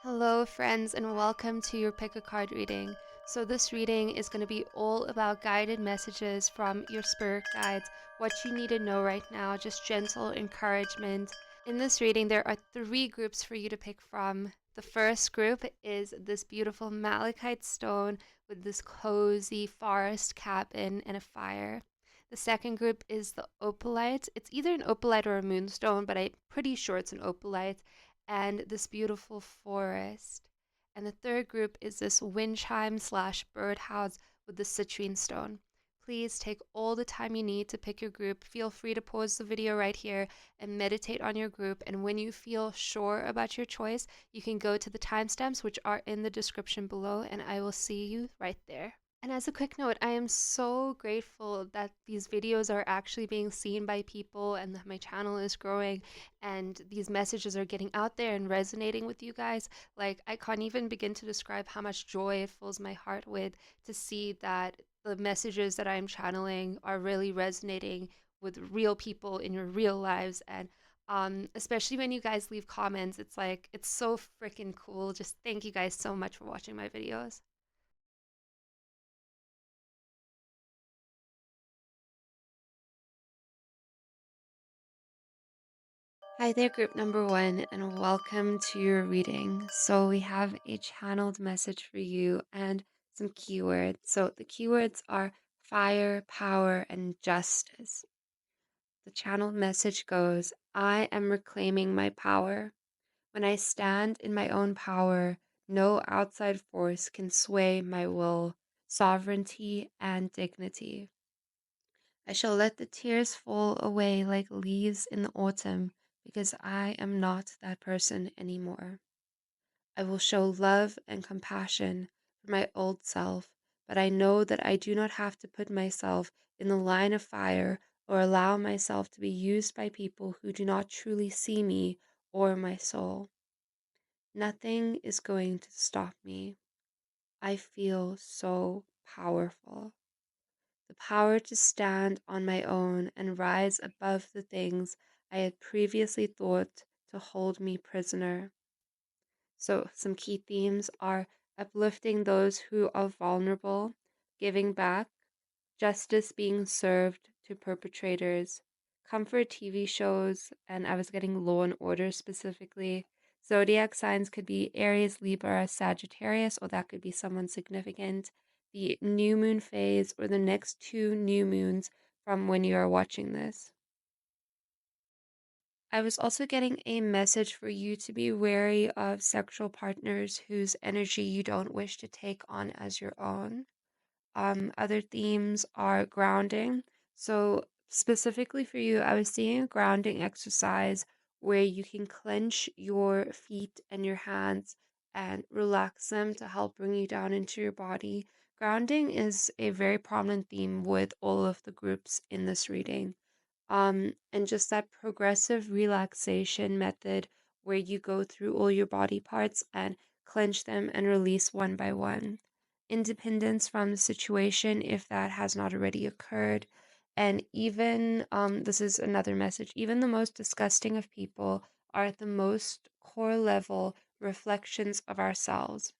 Hello, friends, and welcome to your Pick a Card reading. So, this reading is going to be all about guided messages from your spirit guides, what you need to know right now, just gentle encouragement. In this reading, there are three groups for you to pick from. The first group is this beautiful malachite stone with this cozy forest cabin and a fire. The second group is the opalite. It's either an opalite or a moonstone, but I'm pretty sure it's an opalite, and this beautiful forest. And the third group is this wind chime slash birdhouse with the citrine stone. Please take all the time you need to pick your group. Feel free to pause the video right here and meditate on your group. And when you feel sure about your choice, you can go to the timestamps, which are in the description below, and I will see you right there. And as a quick note, I am so grateful that these videos are actually being seen by people and that my channel is growing and these messages are getting out there and resonating with you guys. Like, I can't even begin to describe how much joy it fills my heart with to see that the messages that I'm channeling are really resonating with real people in your real lives. And especially when you guys leave comments, it's like, it's so freaking cool. Just thank you guys so much for watching my videos. Hi there, group number one, and welcome to your reading. So, we have a channeled message for you and some keywords. So, the keywords are fire, power, and justice. The channeled message goes, I am reclaiming my power. When I stand in my own power, no outside force can sway my will, sovereignty, and dignity. I shall let the tears fall away like leaves in the autumn because I am not that person anymore. I will show love and compassion for my old self, but I know that I do not have to put myself in the line of fire or allow myself to be used by people who do not truly see me or my soul. Nothing is going to stop me. I feel so powerful. The power to stand on my own and rise above the things I had previously thought to hold me prisoner. So, some key themes are uplifting those who are vulnerable, giving back, justice being served to perpetrators, comfort TV shows, and I was getting Law and Order specifically. Zodiac signs could be Aries, Libra, Sagittarius, or that could be someone significant. The new moon phase, or the next two new moons from when you are watching this. I was also getting a message for you to be wary of sexual partners whose energy you don't wish to take on as your own. Other themes are grounding. So, specifically for you, I was seeing a grounding exercise where you can clench your feet and your hands and relax them to help bring you down into your body. Grounding is a very prominent theme with all of the groups in this reading. And just that progressive relaxation method where you go through all your body parts and clench them and release one by one. Independence from the situation if that has not already occurred. And even, this is another message, even the most disgusting of people are at the most core level reflections of ourselves.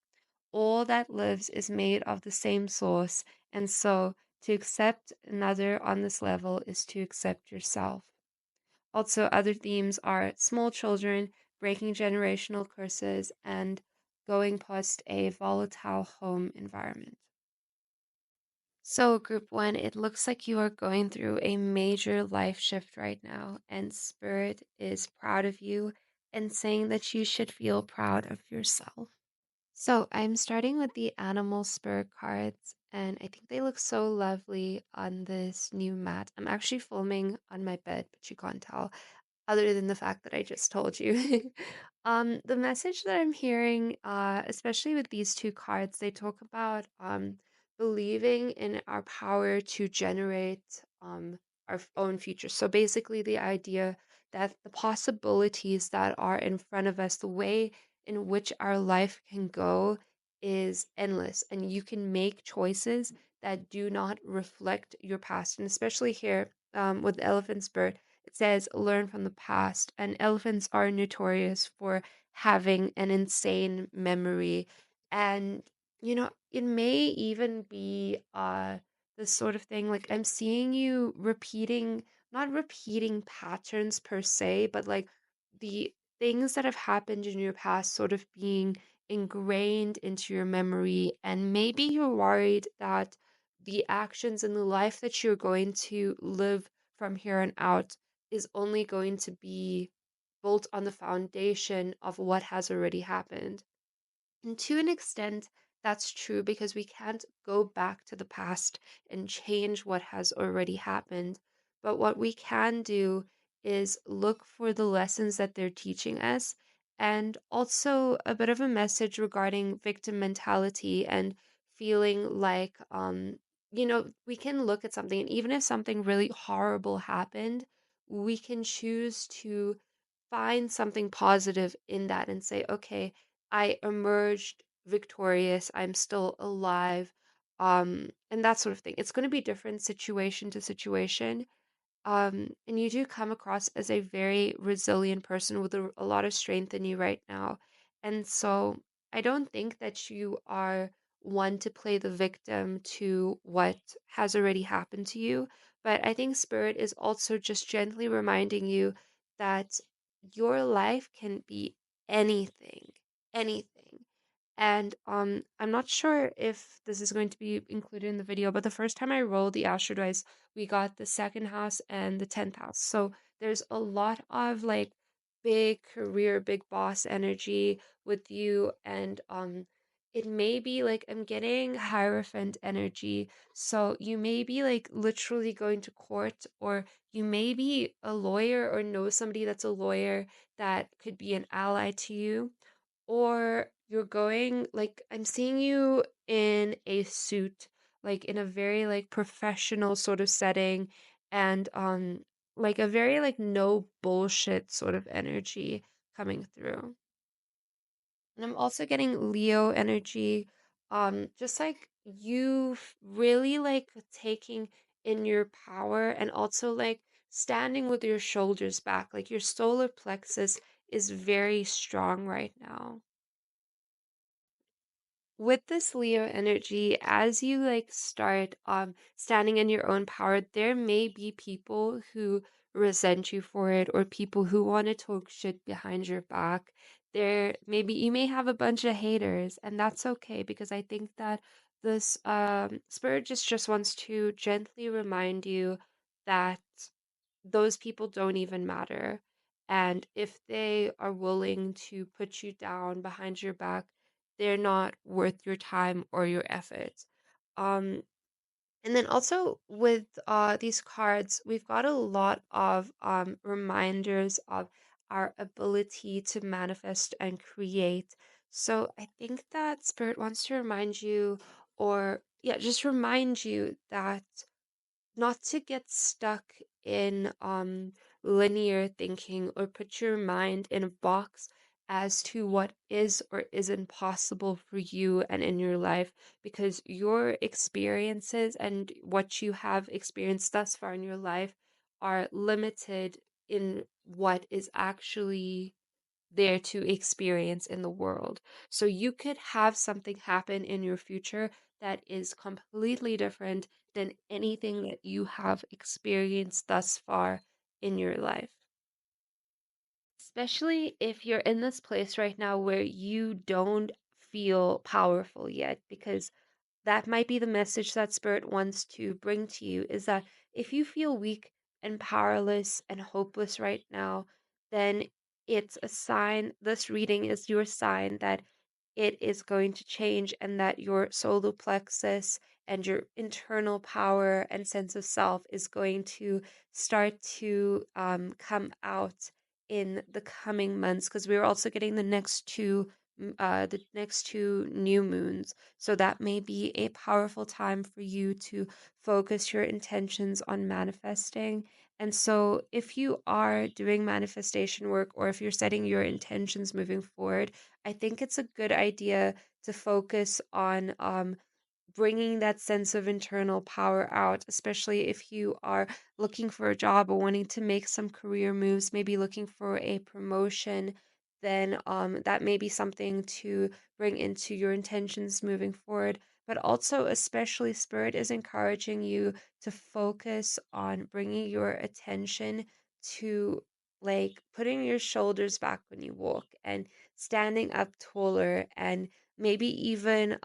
All that lives is made of the same source, and so to accept another on this level is to accept yourself. Also, other themes are small children, breaking generational curses, and going past a volatile home environment. So, group one, it looks like you are going through a major life shift right now, and Spirit is proud of you and saying that you should feel proud of yourself. So I'm starting with the animal spirit cards, and I think they look so lovely on this new mat. I'm actually filming on my bed, but you can't tell, other than the fact that I just told you. The message that I'm hearing, especially with these two cards, they talk about believing in our power to generate our own future. So basically, the idea that the possibilities that are in front of us, the way in which our life can go is endless, and you can make choices that do not reflect your past. And especially here with the elephant's birth, it says learn from the past, and elephants are notorious for having an insane memory. And, it may even be this sort of thing. Like, I'm seeing you repeating, not repeating patterns per se, but like the things that have happened in your past sort of being ingrained into your memory. And maybe you're worried that the actions in the life that you're going to live from here on out is only going to be built on the foundation of what has already happened. And to an extent, that's true because we can't go back to the past and change what has already happened. But what we can do is look for the lessons that they're teaching us, and also a bit of a message regarding victim mentality and feeling like, we can look at something, and even if something really horrible happened, we can choose to find something positive in that and say, okay, I emerged victorious. I'm still alive. And that sort of thing. It's going to be different situation to situation. And you do come across as a very resilient person with a lot of strength in you right now. And so I don't think that you are one to play the victim to what has already happened to you. But I think Spirit is also just gently reminding you that your life can be anything, anything. And I'm not sure if this is going to be included in the video, but the first time I rolled the astro dice, we got the second house and the 10th house. So there's a lot of like big career, big boss energy with you. And it may be like I'm getting Hierophant energy. So you may be like literally going to court, or you may be a lawyer or know somebody that's a lawyer that could be an ally to you, or you're going, like, I'm seeing you in a suit, like in a very like professional sort of setting, and like a very like no bullshit sort of energy coming through. And I'm also getting Leo energy, just like you really like taking in your power, and also like standing with your shoulders back, like your solar plexus is very strong right now. With this Leo energy, as you like start standing in your own power, there may be people who resent you for it, or people who want to talk shit behind your back. There maybe you may have a bunch of haters, and that's okay, because I think that this spirit just wants to gently remind you that those people don't even matter. And if they are willing to put you down behind your back, they're not worth your time or your effort. Um, and then also with these cards, we've got a lot of reminders of our ability to manifest and create. So I think that Spirit wants to remind you, or yeah, just remind you that not to get stuck in linear thinking, or put your mind in a box as to what is or isn't possible for you and in your life, because your experiences and what you have experienced thus far in your life are limited in what is actually there to experience in the world. So you could have something happen in your future that is completely different than anything that you have experienced thus far in your life. Especially if you're in this place right now where you don't feel powerful yet, because that might be the message that Spirit wants to bring to you, is that if you feel weak and powerless and hopeless right now, then it's a sign. This reading is your sign that it is going to change, and that your solar plexus and your internal power and sense of self is going to start to come out in the coming months, because we're also getting the next two new moons. So that may be a powerful time for you to focus your intentions on manifesting. And so if you are doing manifestation work, or if you're setting your intentions moving forward, I think it's a good idea to focus on bringing that sense of internal power out, especially if you are looking for a job or wanting to make some career moves, maybe looking for a promotion. then that may be something to bring into your intentions moving forward. But also, especially, Spirit is encouraging you to focus on bringing your attention to like putting your shoulders back when you walk and standing up taller, and maybe even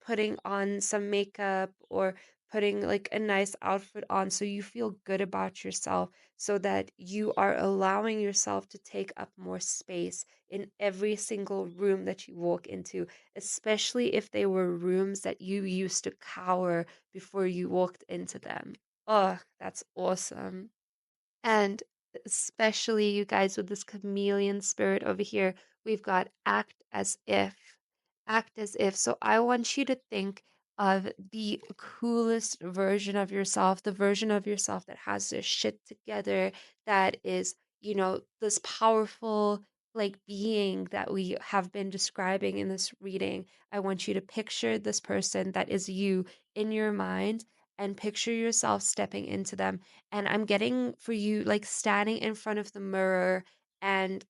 putting on some makeup or putting like a nice outfit on so you feel good about yourself, so that you are allowing yourself to take up more space in every single room that you walk into, especially if they were rooms that you used to cower before you walked into them. Oh, that's awesome. And especially you guys with this chameleon spirit over here, we've got act as if. Act as if. So I want you to think of the coolest version of yourself, the version of yourself that has their shit together, that is, this powerful like being that we have been describing in this reading. I want you to picture this person that is you in your mind, and picture yourself stepping into them. And I'm getting for you like standing in front of the mirror, and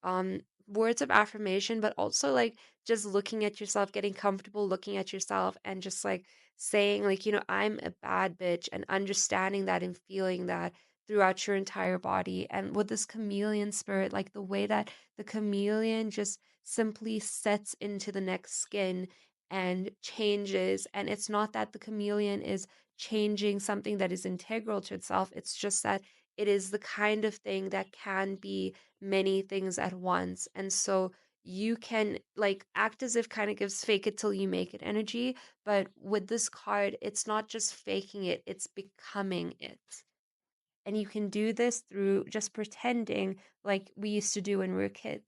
words of affirmation, but also like just looking at yourself, getting comfortable looking at yourself, and just like saying like, I'm a bad bitch, and understanding that and feeling that throughout your entire body. And with this chameleon spirit, like the way that the chameleon just simply sets into the next skin and changes, and it's not that the chameleon is changing something that is integral to itself. It's just that it is the kind of thing that can be many things at once. And so you can like act as if kind of gives fake it till you make it energy. But with this card, it's not just faking it, it's becoming it. And you can do this through just pretending like we used to do when we were kids.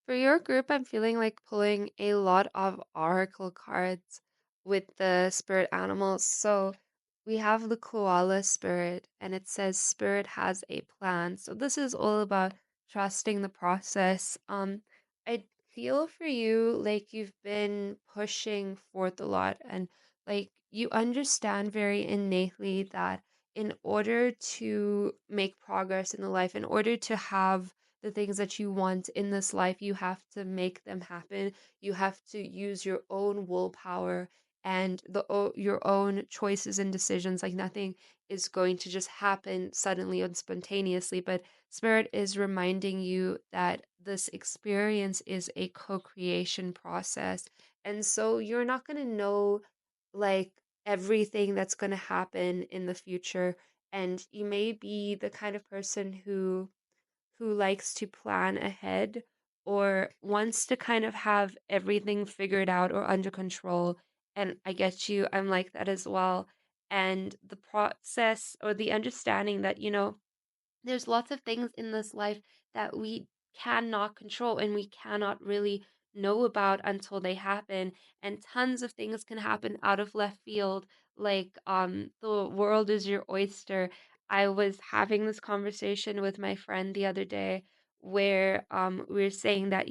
For your group, I'm feeling like pulling a lot of oracle cards with the spirit animals. So we have the koala spirit, and it says spirit has a plan. So this is all about trusting the process. I feel for you like you've been pushing forth a lot, and like you understand very innately that in order to make progress in the life, in order to have the things that you want in this life, you have to make them happen. You have to use your own willpower and your own choices and decisions. Like nothing is going to just happen suddenly and spontaneously. But Spirit is reminding you that this experience is a co-creation process. And so you're not going to know like everything that's going to happen in the future. And you may be the kind of person who likes to plan ahead or wants to kind of have everything figured out or under control. And I get you, I'm like that as well. And the process or the understanding that, there's lots of things in this life that we cannot control and we cannot really know about until they happen, and tons of things can happen out of left field, like the world is your oyster. I was having this conversation with my friend the other day where we were saying that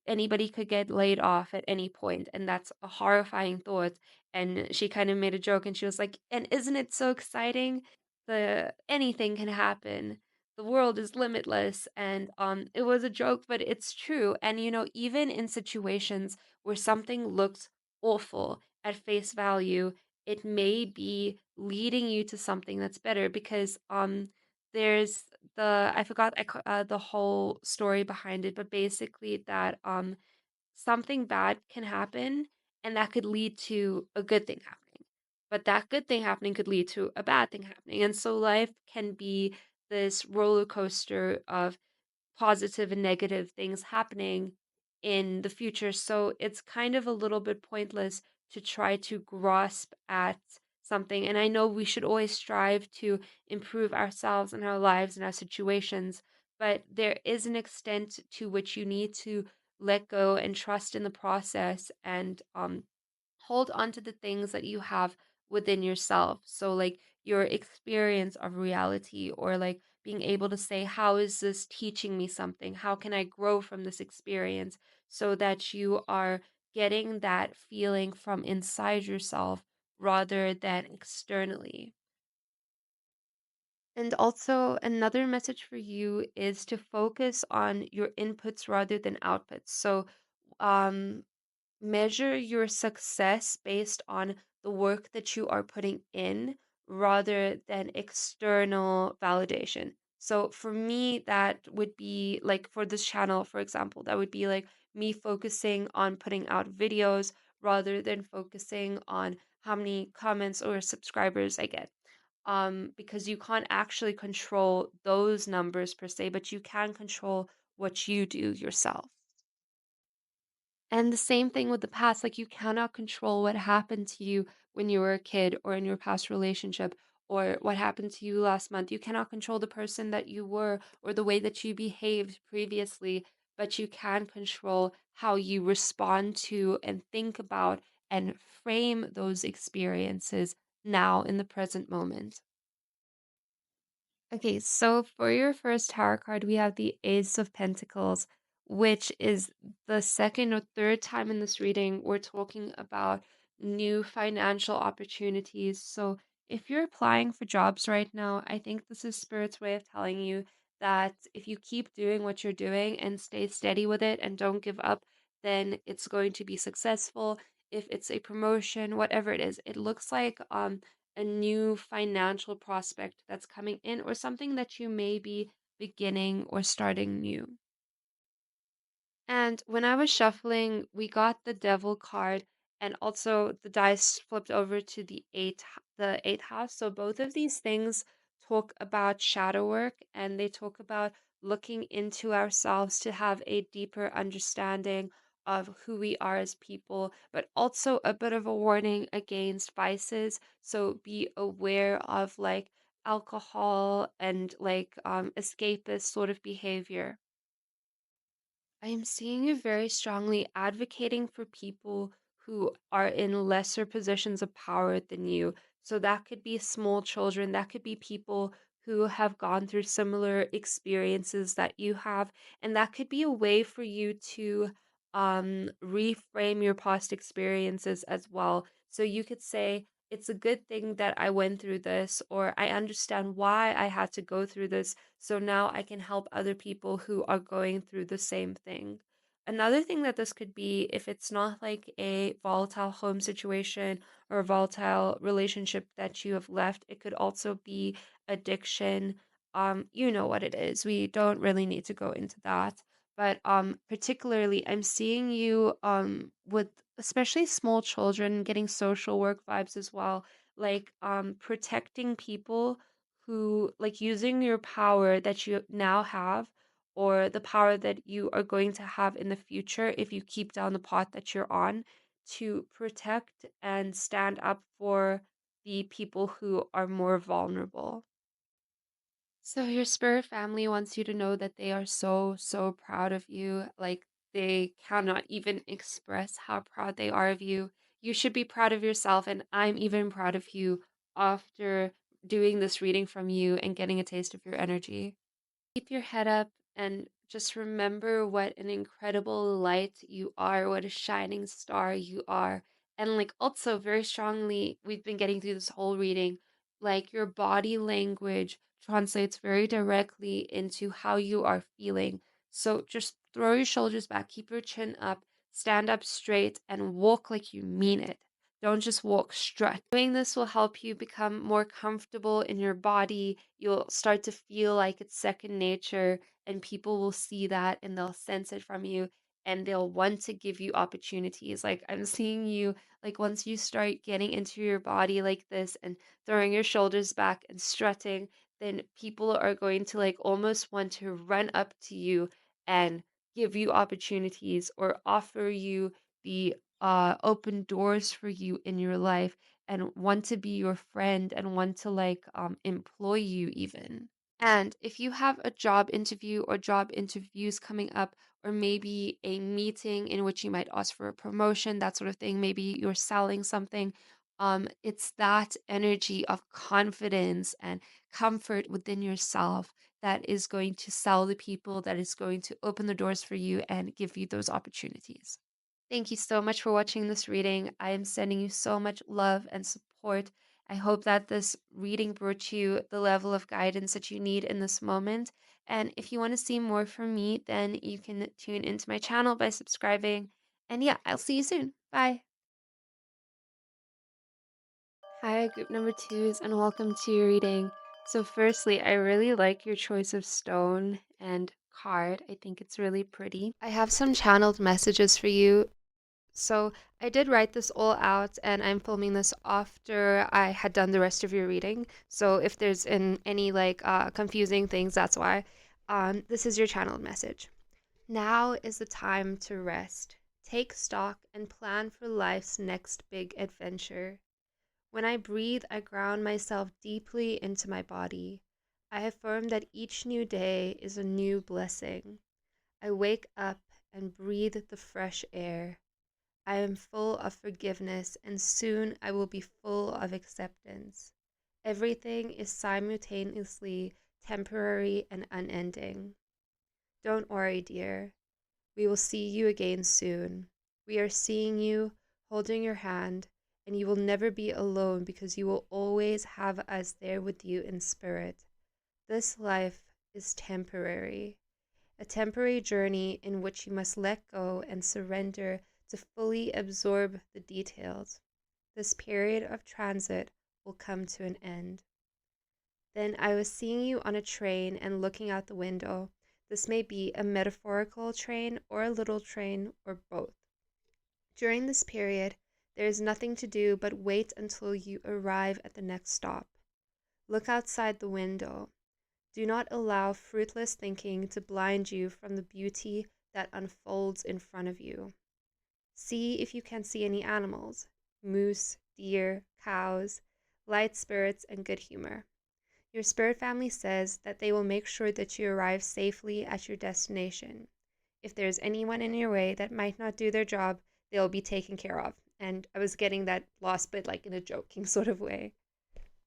anybody could get laid off at any point, and that's a horrifying thought. And she kind of made a joke and she was like, and isn't it so exciting, the anything can happen, the world is limitless. And it was a joke, but it's true. And even in situations where something looks awful at face value, it may be leading you to something that's better, because there's the I forgot the whole story behind it, but basically that something bad can happen, and that could lead to a good thing happening. But that good thing happening could lead to a bad thing happening. And so life can be this roller coaster of positive and negative things happening in the future. So it's kind of a little bit pointless to try to grasp at something. And I know we should always strive to improve ourselves and our lives and our situations, but there is an extent to which you need to let go and trust in the process, and hold on to the things that you have within yourself. So, like your experience of reality, or like being able to say, how is this teaching me something? How can I grow from this experience? So that you are getting that feeling from inside yourself rather than externally. And also, another message for you is to focus on your inputs rather than outputs. So, um, measure your success based on the work that you are putting in rather than external validation. So for me, that would be like for this channel, for example, that would be like me focusing on putting out videos rather than focusing on how many comments or subscribers I get. Because you can't actually control those numbers per se, but you can control what you do yourself. And the same thing with the past, like you cannot control what happened to you when you were a kid or in your past relationship or what happened to you last month. You cannot control the person that you were or the way that you behaved previously, but you can control how you respond to and think about and frame those experiences now in the present moment. Okay, so for your first tarot card, we have the Ace of Pentacles, which is the second or third time in this reading we're talking about new financial opportunities. So if you're applying for jobs right now, I think this is Spirit's way of telling you that if you keep doing what you're doing and stay steady with it and don't give up, then it's going to be successful. If it's a promotion, whatever it is, it looks like a new financial prospect that's coming in or something that you may be beginning or starting new. And when I was shuffling, we got the devil card and also the dice flipped over to the eighth house. So both of these things talk about shadow work and they talk about looking into ourselves to have a deeper understanding of who we are as people, but also a bit of a warning against vices. So be aware of like alcohol and like escapist sort of behavior. I am seeing you very strongly advocating for people who are in lesser positions of power than you. So that could be small children, that could be people who have gone through similar experiences that you have, and that could be a way for you to reframe your past experiences as well. So you could say, it's a good thing that I went through this, or I understand why I had to go through this so now I can help other people who are going through the same thing. Another thing that this could be, if it's not like a volatile home situation or a volatile relationship that you have left, it could also be addiction. You know what it is. We don't really need to go into that. But particularly I'm seeing you with especially small children getting social work vibes as well, like protecting people who like using your power that you now have or the power that you are going to have in the future if you keep down the path that you're on to protect and stand up for the people who are more vulnerable. So your spirit family wants you to know that they are so, so proud of you. Like they cannot even express how proud they are of you. You should be proud of yourself, and I'm even proud of you after doing this reading from you and getting a taste of your energy. Keep your head up and just remember what an incredible light you are, what a shining star you are. And like also very strongly, we've been getting through this whole reading, like your body language translates very directly into how you are feeling. So just throw your shoulders back, keep your chin up, stand up straight, and walk like you mean it. Don't just walk strut. Doing this will help you become more comfortable in your body. You'll start to feel like it's second nature, and people will see that and they'll sense it from you and they'll want to give you opportunities. Like I'm seeing you, like once you start getting into your body like this and throwing your shoulders back and strutting, then people are going to like almost want to run up to you and give you opportunities or offer you the open doors for you in your life and want to be your friend and want to like employ you even. And if you have a job interview or job interviews coming up, or maybe a meeting in which you might ask for a promotion, that sort of thing, maybe you're selling something, it's that energy of confidence and comfort within yourself that is going to sell the people, that is going to open the doors for you and give you those opportunities. Thank you so much for watching this reading. I am sending you so much love and support, I hope that this reading brought you the level of guidance that you need in this moment. And if you want to see more from me, then you can tune into my channel by subscribing. And yeah, I'll see you soon. Bye. Hi, group number twos, and welcome to your reading. So, firstly, I really like your choice of stone and card. I think it's really pretty. I have some channeled messages for you. So, I did write this all out, and I'm filming this after I had done the rest of your reading. So, if there's any like confusing things, that's why. This is your channeled message. Now is the time to rest. Take stock and plan for life's next big adventure. When I breathe, I ground myself deeply into my body. I affirm that each new day is a new blessing. I wake up and breathe the fresh air. I am full of forgiveness, and soon I will be full of acceptance. Everything is simultaneously temporary and unending. Don't worry, dear. We will see you again soon. We are seeing you, holding your hand, and you will never be alone because you will always have us there with you in spirit. This life is temporary, a temporary journey in which you must let go and surrender to fully absorb the details. This period of transit will come to an end. Then I was seeing you on a train and looking out the window. This may be a metaphorical train or a little train or both. During this period, there is nothing to do but wait until you arrive at the next stop. Look outside the window. Do not allow fruitless thinking to blind you from the beauty that unfolds in front of you. See if you can see any animals: moose, deer, cows, light spirits, and good humor. Your spirit family says that they will make sure that you arrive safely at your destination. If there's anyone in your way that might not do their job, they'll be taken care of. And I was getting that last bit like in a joking sort of way.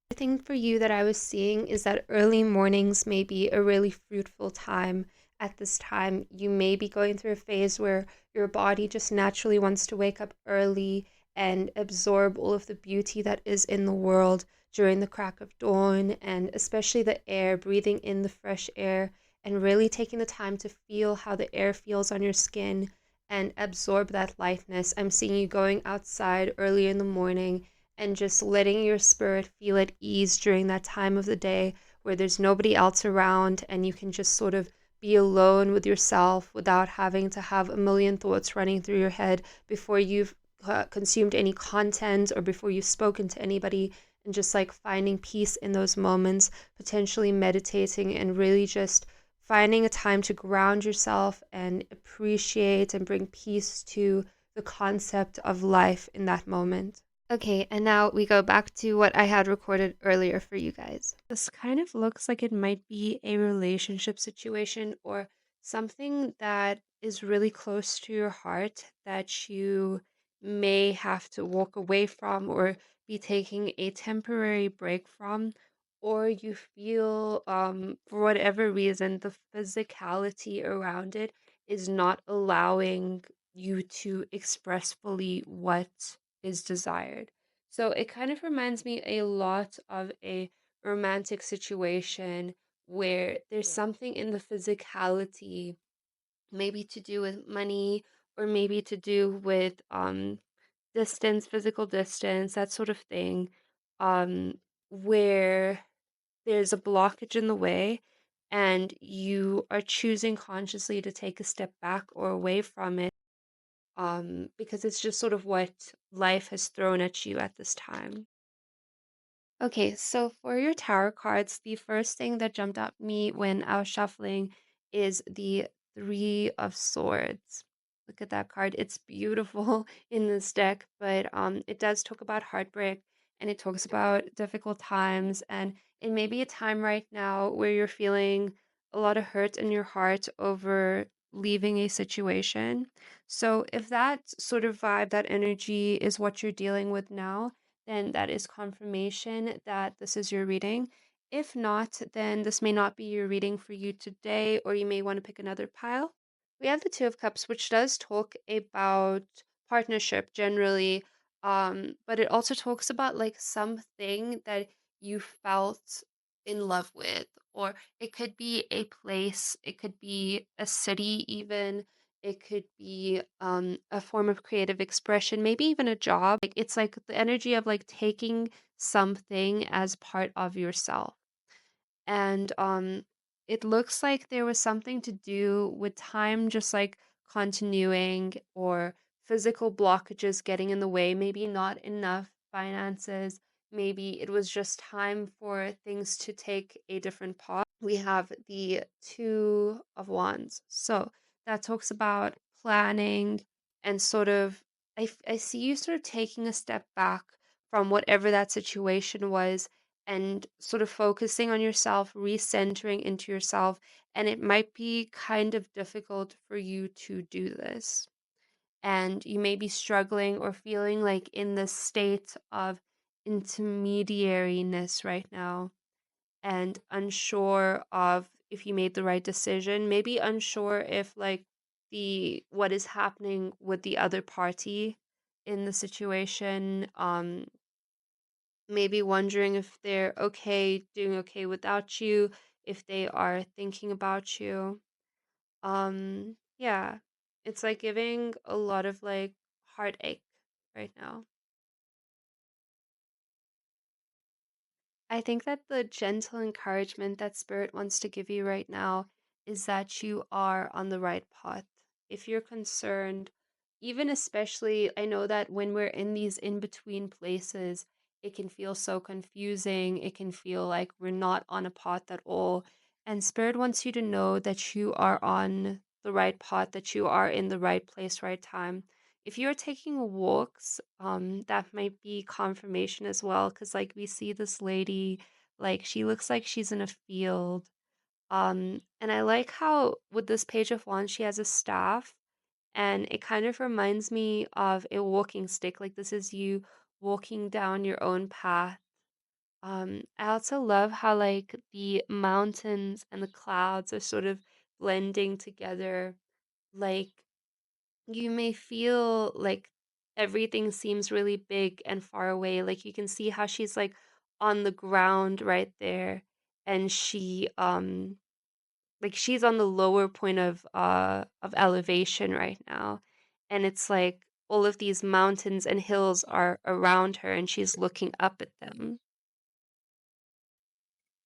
The thing for you that I was seeing is that early mornings may be a really fruitful time. At this time, you may be going through a phase where your body just naturally wants to wake up early and absorb all of the beauty that is in the world during the crack of dawn, and especially the air, breathing in the fresh air and really taking the time to feel how the air feels on your skin and absorb that lightness. I'm seeing you going outside early in the morning and just letting your spirit feel at ease during that time of the day where there's nobody else around and you can just sort of be alone with yourself without having to have a million thoughts running through your head before you've consumed any content or before you've spoken to anybody, and just like finding peace in those moments, potentially meditating and really just finding a time to ground yourself and appreciate and bring peace to the concept of life in that moment. Okay, and now we go back to what I had recorded earlier for you guys. This kind of looks like it might be a relationship situation or something that is really close to your heart that you may have to walk away from or be taking a temporary break from, or you feel, for whatever reason, the physicality around it is not allowing you to express fully what is desired. So it kind of reminds me a lot of a romantic situation where there's something in the physicality, maybe to do with money or maybe to do with distance, physical distance, that sort of thing, um, where there's a blockage in the way and you are choosing consciously to take a step back or away from it, because it's just sort of what life has thrown at you at this time. Okay, so for your tarot cards, the first thing that jumped at me when I was shuffling is the Three of Swords. Look at that card. It's beautiful in this deck, but it does talk about heartbreak and it talks about difficult times, and it may be a time right now where you're feeling a lot of hurt in your heart over leaving a situation. So if that sort of vibe, that energy is what you're dealing with now, then that is confirmation that this is your reading. If not, then this may not be your reading for you today, or you may want to pick another pile. We have the Two of Cups, which does talk about partnership generally, But it also talks about like something that you felt in love with, or it could be a place, it could be a city even, it could be a form of creative expression, maybe even a job. Like it's like the energy of like taking something as part of yourself. And it looks like there was something to do with time just like continuing, or physical blockages getting in the way, maybe not enough finances, maybe it was just time for things to take a different path. We have the Two of Wands. So that talks about planning and sort of, I see you sort of taking a step back from whatever that situation was and sort of focusing on yourself, recentering into yourself. And it might be kind of difficult for you to do this. And you may be struggling or feeling like in this state of intermediariness right now, and unsure of if you made the right decision, maybe unsure if like the what is happening with the other party in the situation, maybe wondering if they're okay, doing okay without you, if they are thinking about you. Yeah. It's like giving a lot of like heartache right now. I think that the gentle encouragement that Spirit wants to give you right now is that you are on the right path. If you're concerned, even especially, I know that when we're in these in between places, it can feel so confusing. It can feel like we're not on a path at all. And Spirit wants you to know that you are on the right path, that you are in the right place, right time. If you're taking walks, that might be confirmation as well, because like we see this lady, like she looks like she's in a field. And I like how with this Page of Wands, she has a staff, and it kind of reminds me of a walking stick. Like this is you walking down your own path. I also love how like the mountains and the clouds are sort of blending together. Like you may feel like everything seems really big and far away. Like you can see how she's like on the ground right there, and she's on the lower point of elevation right now. And it's like all of these mountains and hills are around her and she's looking up at them.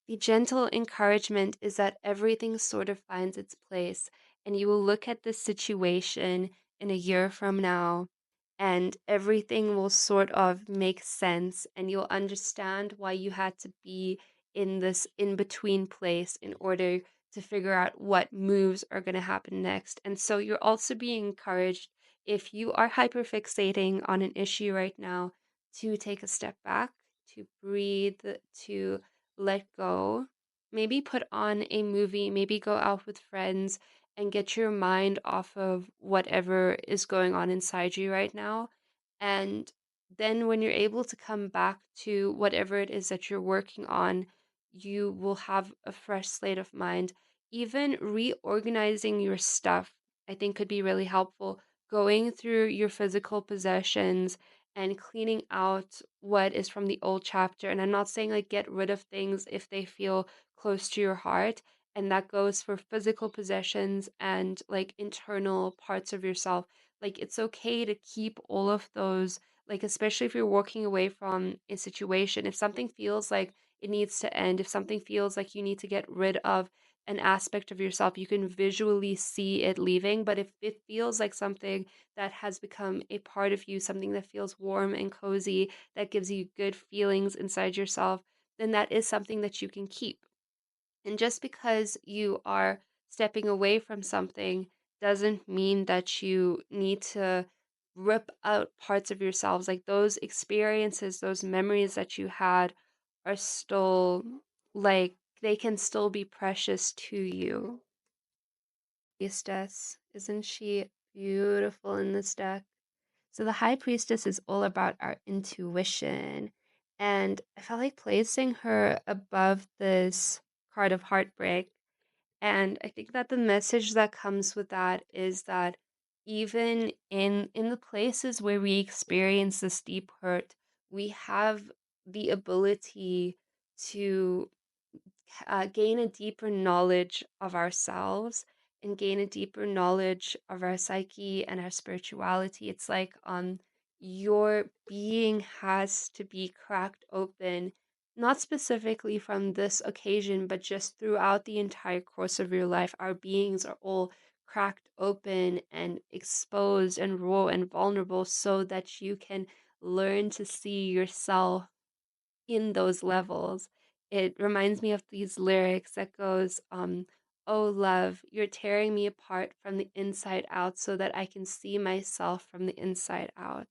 The gentle encouragement is that everything sort of finds its place, and you will look at this situation in a year from now, and everything will sort of make sense, and you'll understand why you had to be in this in between place in order to figure out what moves are going to happen next. And so you're also being encouraged, if you are hyperfixating on an issue right now, to take a step back, to breathe, to let go. Maybe put on a movie, maybe go out with friends and get your mind off of whatever is going on inside you right now. And then when you're able to come back to whatever it is that you're working on, you will have a fresh slate of mind. Even reorganizing your stuff, I think, could be really helpful. Going through your physical possessions and cleaning out what is from the old chapter. And I'm not saying like get rid of things if they feel close to your heart. And that goes for physical possessions and like internal parts of yourself. Like it's okay to keep all of those, like, especially if you're walking away from a situation. If something feels like it needs to end, if something feels like you need to get rid of an aspect of yourself, you can visually see it leaving. But if it feels like something that has become a part of you, something that feels warm and cozy, that gives you good feelings inside yourself, then that is something that you can keep. And just because you are stepping away from something doesn't mean that you need to rip out parts of yourselves. Like those experiences, those memories that you had are still, like, they can still be precious to you. Priestess, isn't she beautiful in this deck? So the High Priestess is all about our intuition. And I felt like placing her above this card of heartbreak. And I think that the message that comes with that is that even in the places where we experience this deep hurt, we have the ability to gain a deeper knowledge of ourselves and gain a deeper knowledge of our psyche and our spirituality. It's like your being has to be cracked open, not specifically from this occasion, but just throughout the entire course of your life. Our beings are all cracked open and exposed and raw and vulnerable so that you can learn to see yourself in those levels. It reminds me of these lyrics that goes, "Oh love, you're tearing me apart from the inside out so that I can see myself from the inside out,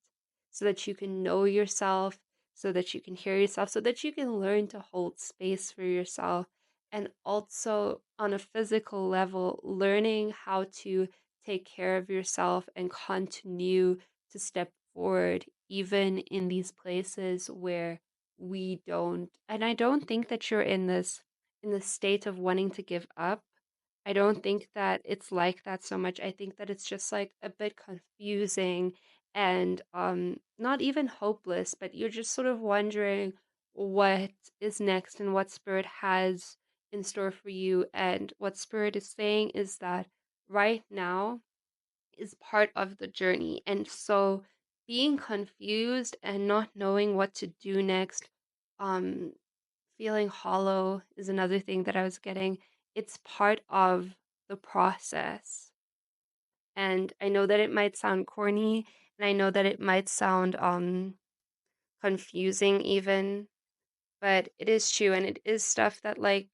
so that you can know yourself, so that you can hear yourself, so that you can learn to hold space for yourself, and also on a physical level, learning how to take care of yourself and continue to step forward, even in these places where we don't, and I don't think that you're in the state of wanting to give up. I don't think that it's like that so much. I think that it's just like a bit confusing and not even hopeless, but you're just sort of wondering what is next and what spirit has in store for you. And what spirit is saying is that right now is part of the journey. And so being confused and not knowing what to do next, um, feeling hollow is another thing that I was getting. It's part of the process. And I know that it might sound corny, and I know that it might sound confusing even, but it is true, and it is stuff that, like,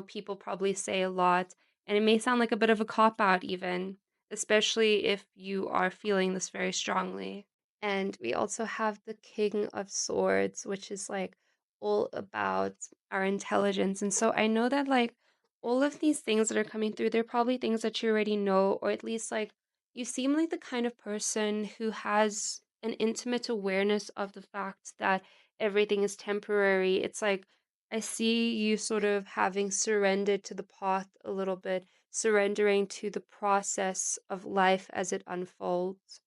people probably say a lot, and it may sound like a bit of a cop out even, especially if you are feeling this very strongly. And we also have the King of Swords, which is like all about our intelligence. And so I know that, like, all of these things that are coming through, they're probably things that you already know, or at least like you seem like the kind of person who has an intimate awareness of the fact that everything is temporary. It's like I see you sort of having surrendered to the path a little bit, surrendering to the process of life as it unfolds.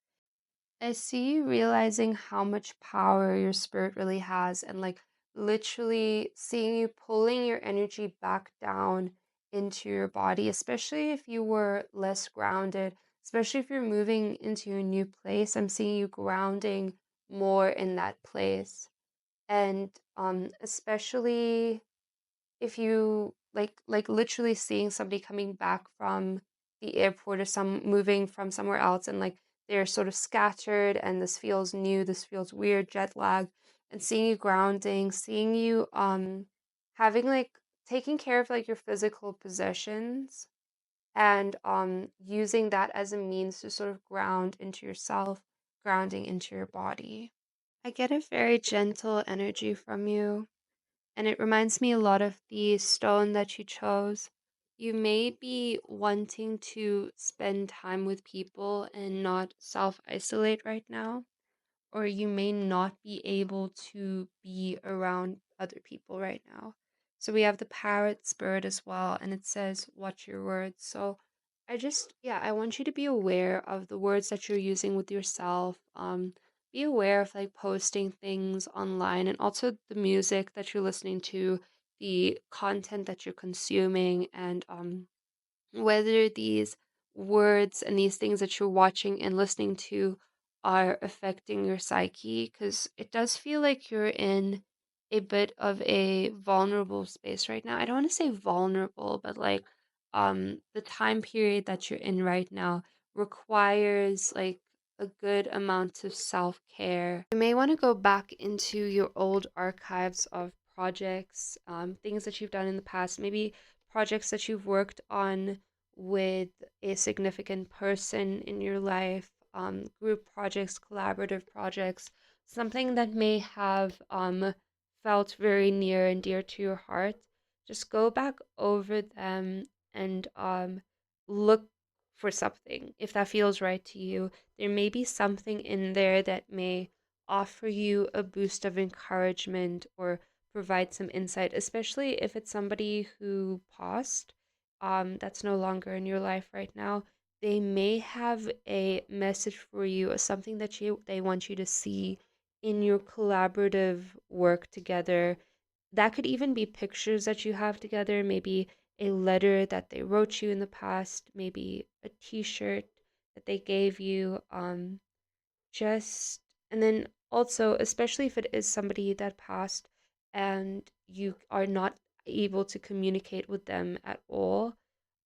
I see you realizing how much power your spirit really has, and like literally seeing you pulling your energy back down into your body, especially if you were less grounded, especially if you're moving into a new place. I'm seeing you grounding more in that place. And especially if you like literally seeing somebody coming back from the airport or some moving from somewhere else, and like they're sort of scattered and this feels new, this feels weird, jet lag, and seeing you grounding, seeing you having like taking care of like your physical possessions and using that as a means to sort of ground into yourself, grounding into your body. I get a very gentle energy from you, and it reminds me a lot of the stone that you chose. You may be wanting to spend time with people and not self isolate right now, or you may not be able to be around other people right now. So we have the parrot spirit as well, and it says, watch your words. So yeah, I want you to be aware of the words that you're using with yourself. Be aware of like posting things online and also the music that you're listening to, the content that you're consuming, and whether these words and these things that you're watching and listening to are affecting your psyche, because it does feel like you're in a bit of a vulnerable space right now. I don't want to say vulnerable, but like the time period that you're in right now requires like a good amount of self-care. You may want to go back into your old archives of projects, things that you've done in the past, maybe projects that you've worked on with a significant person in your life, group projects, collaborative projects, something that may have felt very near and dear to your heart. Just go back over them and look for something if that feels right to you. There may be something in there that may offer you a boost of encouragement or provide some insight, especially if it's somebody who passed, that's no longer in your life right now. they may have a message for you or something that they want you to see in your collaborative work together. That could even be pictures that you have together, maybe a letter that they wrote you in the past, maybe a t-shirt that they gave you. Just and then also, especially if it is somebody that passed and you are not able to communicate with them at all,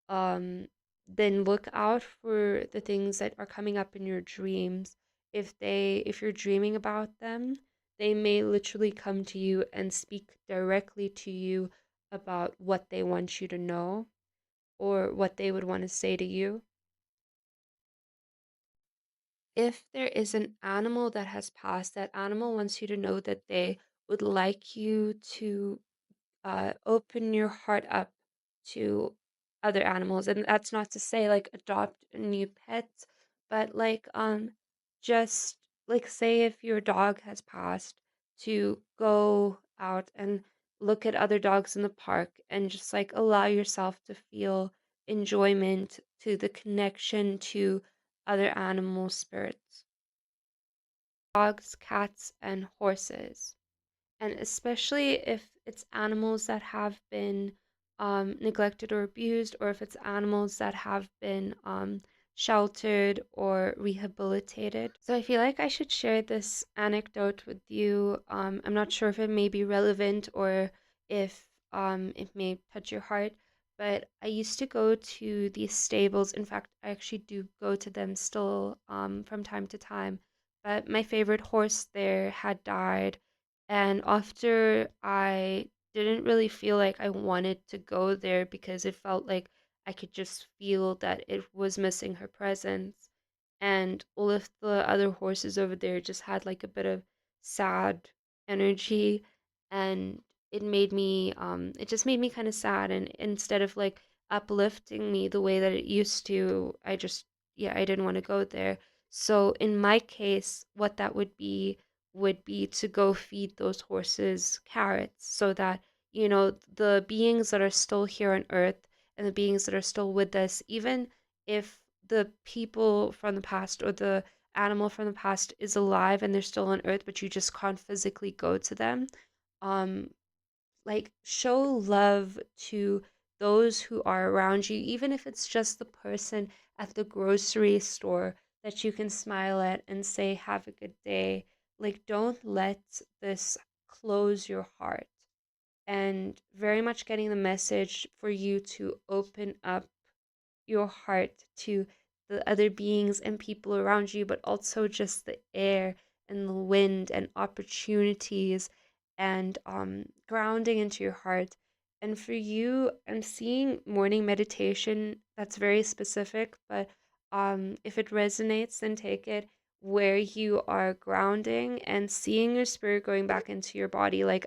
um, then look out for the things that are coming up in your dreams. If you're dreaming about them, they may literally come to you and speak directly to you about what they want you to know or what they would want to say to you. If there is an animal that has passed, that animal wants you to know that they would like you to open your heart up to other animals. And that's not to say like adopt a new pet, but like just like say if your dog has passed, to go out and look at other dogs in the park and just like allow yourself to feel enjoyment to the connection to other animal spirits. Dogs, cats, and horses. And especially if it's animals that have been neglected or abused, or if it's animals that have been sheltered or rehabilitated. So I feel like I should share this anecdote with you. I'm not sure if it may be relevant or if it may touch your heart, but I used to go to these stables. In fact, I actually do go to them still from time to time. But my favorite horse there had died, and after I didn't really feel like I wanted to go there because it felt like I could just feel that it was missing her presence. And all of the other horses over there just had like a bit of sad energy, and it just made me kind of sad, and instead of like uplifting me the way that it used to, I didn't want to go there. So in my case, what that would be to go feed those horses carrots so that, the beings that are still here on earth and the beings that are still with us, even if the people from the past or the animal from the past is alive and they're still on earth, but you just can't physically go to them, um, like show love to those who are around you, even if it's just the person at the grocery store that you can smile at and say, "Have a good day." Like, don't let this close your heart. And very much getting the message for you to open up your heart to the other beings and people around you, but also just the air and the wind and opportunities and grounding into your heart. And for you, I'm seeing morning meditation that's very specific, but if it resonates, then take it where you are grounding and seeing your spirit going back into your body. Like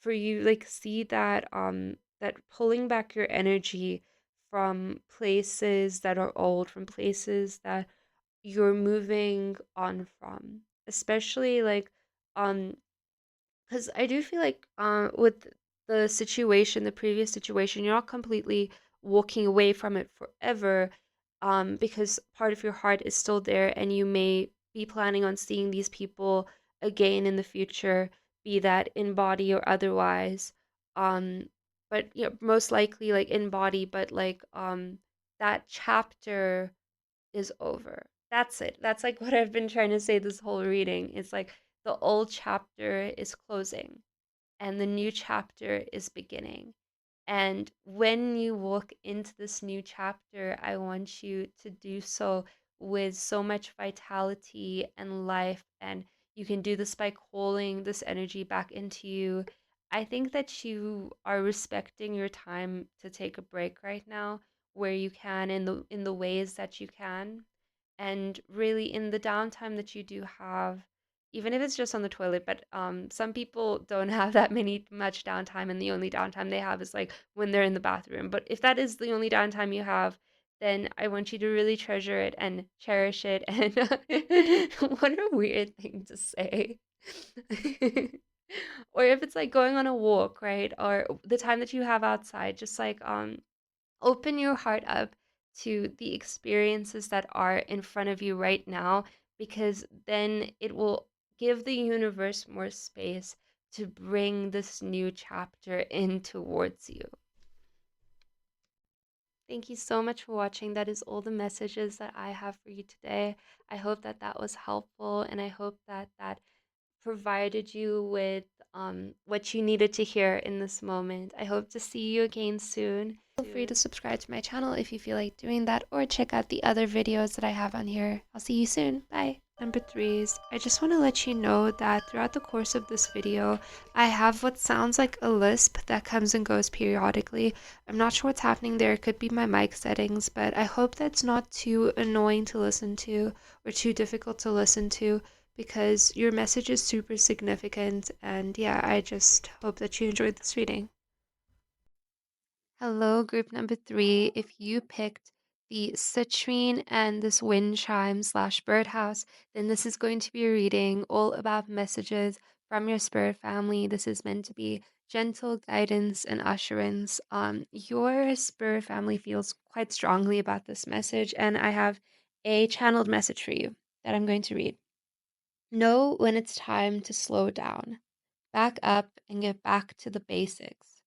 for you, like see that pulling back your energy from places that are old, from places that you're moving on from. Especially like um because I do feel like with the previous situation, you're not completely walking away from it forever, because part of your heart is still there and you may be planning on seeing these people again in the future, be that in body or otherwise. Um, but most likely like in body, but like that chapter is over. That's it. That's like what I've been trying to say this whole reading. It's like the old chapter is closing and the new chapter is beginning. And when you walk into this new chapter, I want you to do so with so much vitality and life. And you can do this by calling this energy back into you. I think that you are respecting your time to take a break right now where you can, in the ways that you can. And really in the downtime that you do have, even if it's just on the toilet, but some people don't have that much downtime, and the only downtime they have is like when they're in the bathroom. But if that is the only downtime you have, then I want you to really treasure it and cherish it. And what a weird thing to say. Or if it's like going on a walk, right? Or the time that you have outside, just like open your heart up to the experiences that are in front of you right now, because then it will give the universe more space to bring this new chapter in towards you. Thank you so much for watching. That is all the messages that I have for you today. I hope that that was helpful, and I hope that that provided you with what you needed to hear in this moment. I hope to see you again soon. Feel free to subscribe to my channel if you feel like doing that, or check out the other videos that I have on here. I'll see you soon. Bye. Number threes, I just want to let you know that throughout the course of this video, I have what sounds like a lisp that comes and goes periodically. I'm not sure what's happening there. It could be my mic settings, but I hope that's not too annoying to listen to or too difficult to listen to, because your message is super significant. And yeah, I just hope that you enjoyed this reading. Hello, group number three. If you picked the Citrine and this wind chime slash birdhouse, then this is going to be a reading all about messages from your spirit family. This is meant to be gentle guidance and usherance. Your spirit family feels quite strongly about this message, and I have a channeled message for you that I'm going to read. Know when it's time to slow down. Back up and get back to the basics.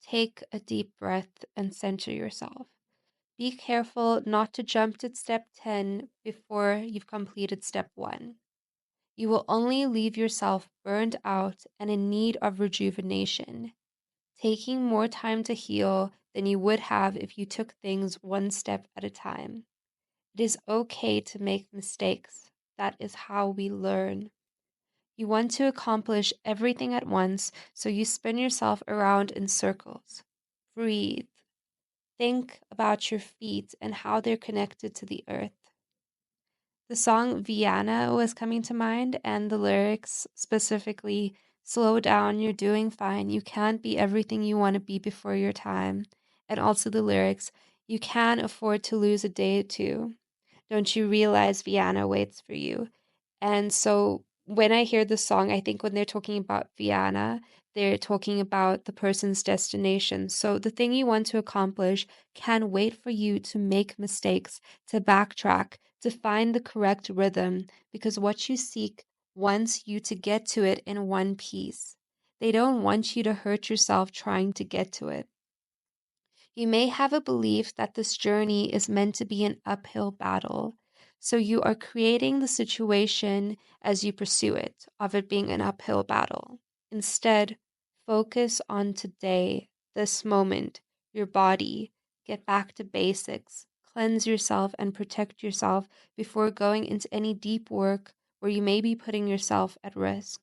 Take a deep breath and center yourself. Be careful not to jump to step 10 before you've completed step 1. You will only leave yourself burned out and in need of rejuvenation, taking more time to heal than you would have if you took things one step at a time. It is okay to make mistakes. That is how we learn. You want to accomplish everything at once, so you spin yourself around in circles. Breathe. Think about your feet and how they're connected to the earth. The song Vienna was coming to mind, and the lyrics specifically, slow down, you're doing fine. You can't be everything you want to be before your time. And also the lyrics, you can't afford to lose a day or two. Don't you realize Vienna waits for you? And so when I hear the song, I think when they're talking about Vienna, they're talking about the person's destination. So the thing you want to accomplish can wait for you to make mistakes, to backtrack, to find the correct rhythm, because what you seek wants you to get to it in one piece. They don't want you to hurt yourself trying to get to it. You may have a belief that this journey is meant to be an uphill battle, so you are creating the situation as you pursue it, of it being an uphill battle. Instead, focus on today, this moment, your body. Get back to basics. Cleanse yourself and protect yourself before going into any deep work where you may be putting yourself at risk.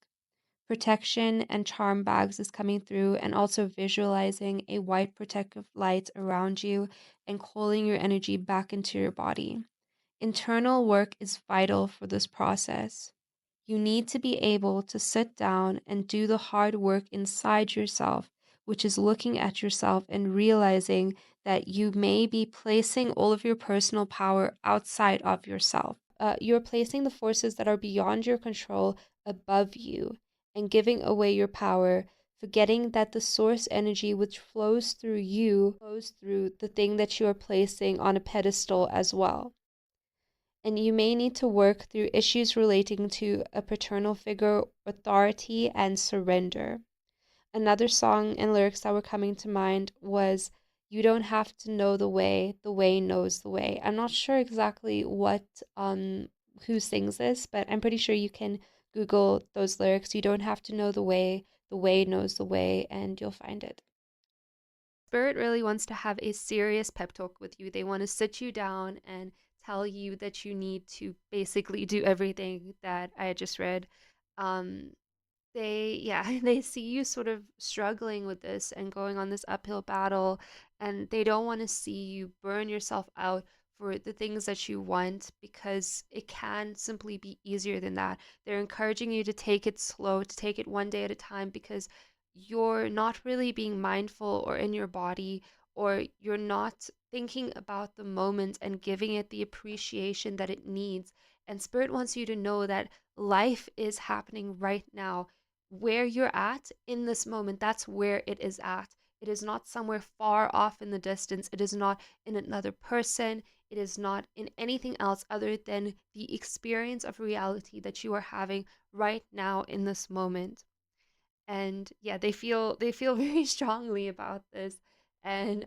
Protection and charm bags is coming through, and also visualizing a white protective light around you and calling your energy back into your body. Internal work is vital for this process. You need to be able to sit down and do the hard work inside yourself, which is looking at yourself and realizing that you may be placing all of your personal power outside of yourself. You're placing the forces that are beyond your control above you and giving away your power, forgetting that the source energy which flows through you flows through the thing that you are placing on a pedestal as well. And you may need to work through issues relating to a paternal figure, authority, and surrender. Another song and lyrics that were coming to mind was, you don't have to know the way knows the way. I'm not sure exactly what who sings this, but I'm pretty sure you can Google those lyrics. You don't have to know the way knows the way, and you'll find it. Spirit really wants to have a serious pep talk with you. They want to sit you down and tell you that you need to basically do everything that I just read. Um, they see you sort of struggling with this and going on this uphill battle, and they don't want to see you burn yourself out for the things that you want, because it can simply be easier than that. They're encouraging you to take it slow, to take it one day at a time, because you're not really being mindful or in your body, or you're not thinking about the moment and giving it the appreciation that it needs. And Spirit wants you to know that life is happening right now. Where you're at in this moment, that's where it is at. It is not somewhere far off in the distance. It is not in another person. It is not in anything else other than the experience of reality that you are having right now in this moment. And yeah, they feel very strongly about this. And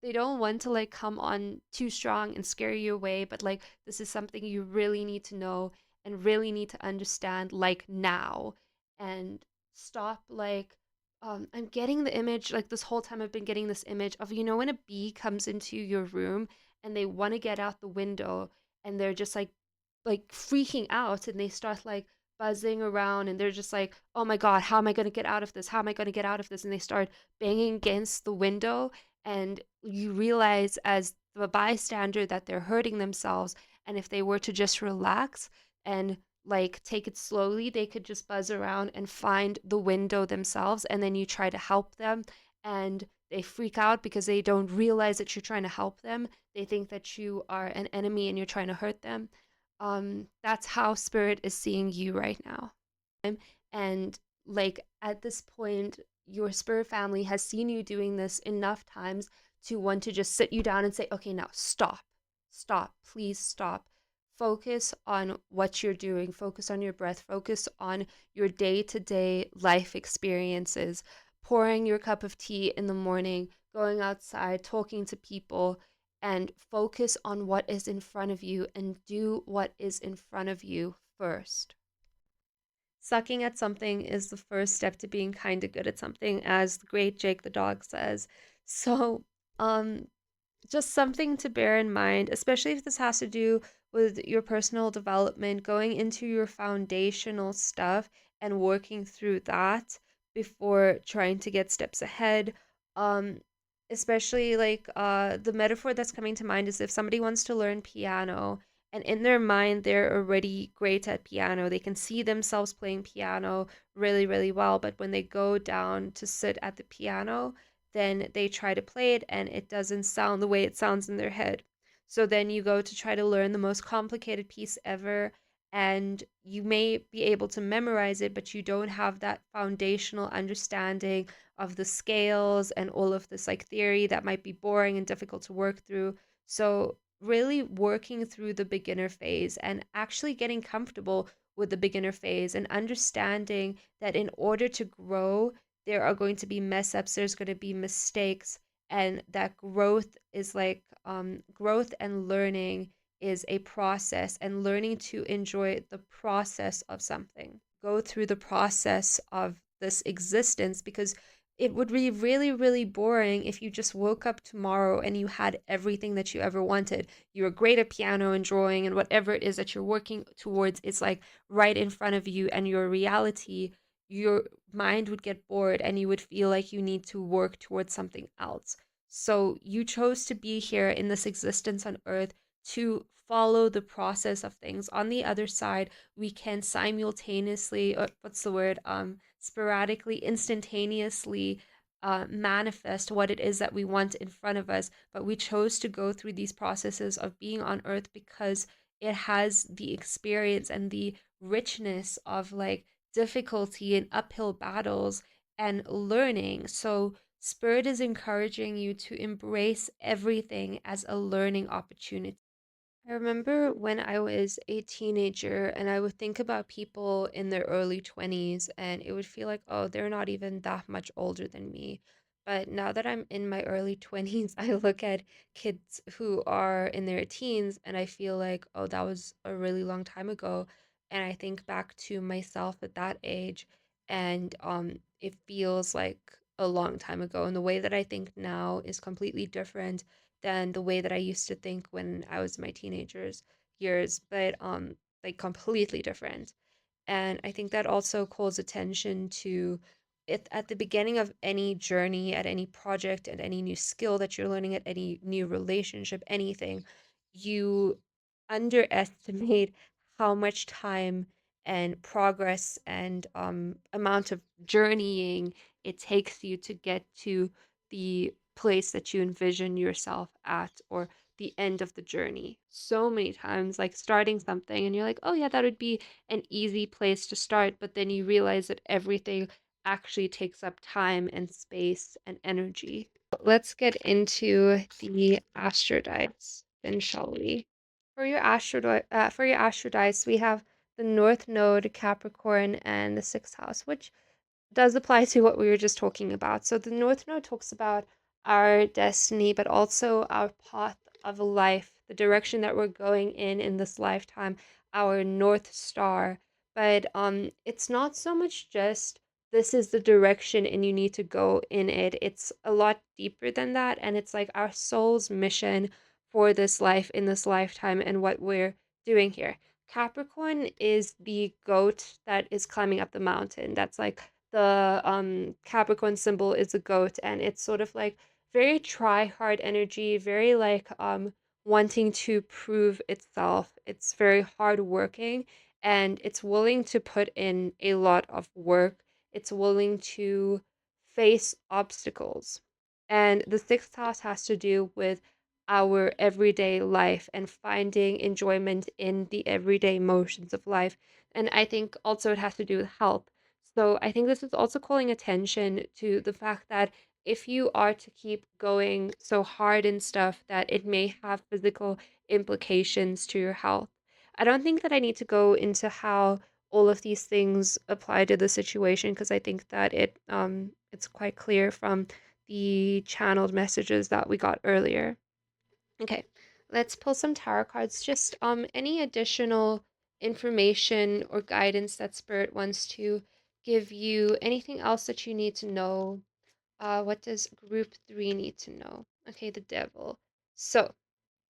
they don't want to like come on too strong and scare you away, but like this is something you really need to know and really need to understand like now. And stop like I'm getting the image, like this whole time I've been getting this image of, you know, when a bee comes into your room and they want to get out the window and they're just like freaking out and they start like buzzing around and they're just like, oh my God, how am I going to get out of this? How am I going to get out of this? And they start banging against the window. And you realize as the bystander that they're hurting themselves. And if they were to just relax and like take it slowly, they could just buzz around and find the window themselves. And then you try to help them and they freak out because they don't realize that you're trying to help them. They think that you are an enemy and you're trying to hurt them. That's how spirit is seeing you right now. And like at this point, your spirit family has seen you doing this enough times to want to just sit you down and say, okay, now stop, stop, please stop. Focus on what you're doing, focus on your breath, focus on your day to day life experiences, pouring your cup of tea in the morning, going outside, talking to people, and focus on what is in front of you and do what is in front of you first. Sucking at something is the first step to being kind of good at something, as the great Jake the dog says. So, um, just something to bear in mind, especially if this has to do with your personal development, going into your foundational stuff and working through that before trying to get steps ahead. Um, especially like the metaphor that's coming to mind is if somebody wants to learn piano and in their mind they're already great at piano. They can see themselves playing piano really, really well, but when they go down to sit at the piano, then they try to play it and it doesn't sound the way it sounds in their head. So then you go to try to learn the most complicated piece ever, and you may be able to memorize it, but you don't have that foundational understanding of the scales and all of this like theory that might be boring and difficult to work through. So, really working through the beginner phase and actually getting comfortable with the beginner phase and understanding that in order to grow, there are going to be mess ups, there's going to be mistakes, and that growth is like growth and learning is a process, and learning to enjoy the process of something. Go through the process of this existence because it would be really, really boring if you just woke up tomorrow and you had everything that you ever wanted. You were great at piano and drawing, and whatever it is that you're working towards is like right in front of you, and your reality, your mind would get bored and you would feel like you need to work towards something else. So you chose to be here in this existence on earth to follow the process of things. On the other side, we can simultaneously, what's the word, sporadically, instantaneously manifest what it is that we want in front of us. But we chose to go through these processes of being on earth because it has the experience and the richness of like difficulty and uphill battles and learning. So, Spirit is encouraging you to embrace everything as a learning opportunity. I remember when I was a teenager and I would think about people in their early 20s and it would feel like, oh, they're not even that much older than me. But now that I'm in my early 20s, I look at kids who are in their teens and I feel like, oh, that was a really long time ago. And I think back to myself at that age and it feels like a long time ago. And the way that I think now is completely different than the way that I used to think when I was in my teenagers years, but like completely different. And I think that also calls attention to it at the beginning of any journey, at any project, at any new skill that you're learning, at any new relationship, anything, you underestimate how much time and progress and amount of journeying it takes you to get to the place that you envision yourself at or the end of the journey. So many times, like starting something and you're like, oh, yeah, that would be an easy place to start, but then you realize that everything actually takes up time and space and energy. Let's get into the astro dice. Then shall we? For your astro dice, we have the North Node, Capricorn, and the sixth house, which does apply to what we were just talking about. So the North Node talks about our destiny, but also our path of life, the direction that we're going in this lifetime, our North Star. But it's not so much just this is the direction and you need to go in it. It's a lot deeper than that, and it's like our soul's mission for this life in this lifetime and what we're doing here. Capricorn is the goat that is climbing up the mountain. That's like the Capricorn symbol is a goat, and it's sort of like very try hard energy, very like wanting to prove itself. It's very hard working, and it's willing to put in a lot of work. It's willing to face obstacles. And the sixth house has to do with our everyday life and finding enjoyment in the everyday motions of life. And I think also it has to do with health. So I think this is also calling attention to the fact that if you are to keep going so hard and stuff, that it may have physical implications to your health. I don't think that I need to go into how all of these things apply to the situation because I think that it's quite clear from the channeled messages that we got earlier. Okay, let's pull some tarot cards. Just any additional information or guidance that Spirit wants to give you. Anything else that you need to know? What does group 3 need to know? Okay, the devil. So,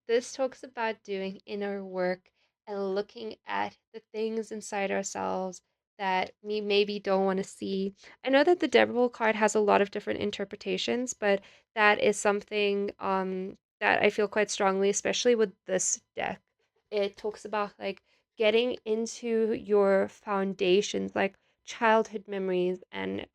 this talks about doing inner work and looking at the things inside ourselves that we maybe don't want to see. I know that the Devil card has a lot of different interpretations, but that is something that I feel quite strongly, especially with this deck. It talks about like getting into your foundations, like childhood memories and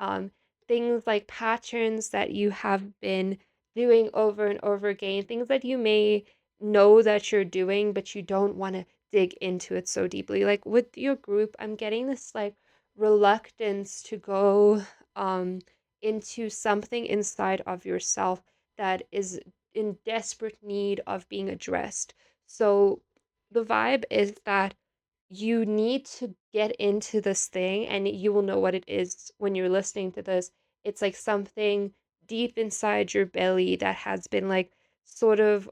things like patterns that you have been doing over and over again, things that you may know that you're doing, but you don't want to dig into it so deeply. Like with your group, I'm getting this like reluctance to go um into something inside of yourself that is in desperate need of being addressed. So the vibe is that you need to get into this thing and you will know what it is when you're listening to this. It's like something deep inside your belly that has been like sort of